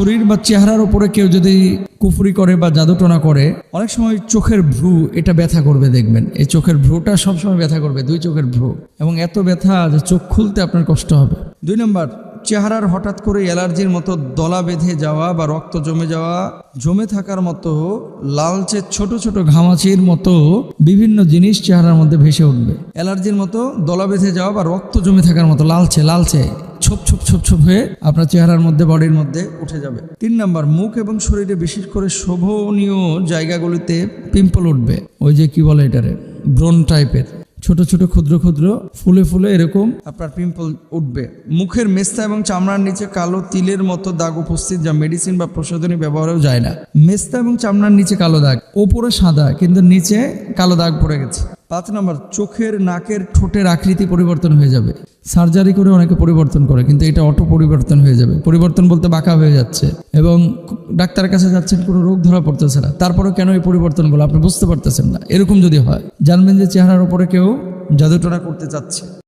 শরীর বা চেহারার উপরে কেউ যদি কুফরি করে বা জাদুটোনা করে, অনেক সময় চোখের ভ্রু এটা ব্যথা করবে, দেখবেন এই চোখের ভ্রুটা সবসময় ব্যথা করবে, দুই চোখের ভ্রু, এবং এত ব্যথা যে চোখ খুলতে আপনার কষ্ট হবে। 2 নম্বর, চেহারার হঠাৎ করে অ্যালার্জির মতো দলা বেঁধে যাওয়া বা রক্ত জমে থাকার মতো লালচে ছোট ছোট ঘামাচির মতো বিভিন্ন জিনিস চেহারার মধ্যে ভেসে উঠবে। অ্যালার্জির মতো দলা বেঁধে যাওয়া বা রক্ত জমে থাকার মতো লালচে ছোপ ছোপ হয়ে আপনার চেহারার মধ্যে, বডির মধ্যে উঠে যাবে। 3 নম্বর, মুখ এবং শরীরে বিশেষ করে শোভনীয় জায়গাগুলিতে পিম্পল উঠবে। ওই যে কি বলে এটারে, ব্রণ টাইপের ছোট ছোট ক্ষুদ্র ফুলে এরকম আপনার পিম্পল উঠবে। মুখের মেস্তা এবং চামড়ার নিচে কালো তিলের মতো দাগ উপস্থিত, যা মেডিসিন বা প্রসাধনী ব্যবহারেও যায় না। মেস্তা এবং চামড়ার নিচে কালো দাগ, ওপরে সাদা কিন্তু নিচে কালো দাগ পড়ে গেছে। 5 নম্বর, চোখের, নাকের, ঠোঁটের আকৃতি পরিবর্তন হয়ে যাবে। সার্জারি করে অনেকে পরিবর্তন করে, কিন্তু এটা অটো পরিবর্তন হয়ে যাবে। পরিবর্তন বলতে বাঁকা হয়ে যাচ্ছে এবং ডাক্তারের কাছে যাচ্ছেন, কোনো রোগ ধরা পড়তেছে না, তারপরেও কেন এই পরিবর্তনগুলো আপনি বুঝতে পারতেছেন না। এরকম যদি হয়, জানবেন যে চেহারার উপরে কেউ জাদুটোনা করতে চাচ্ছে।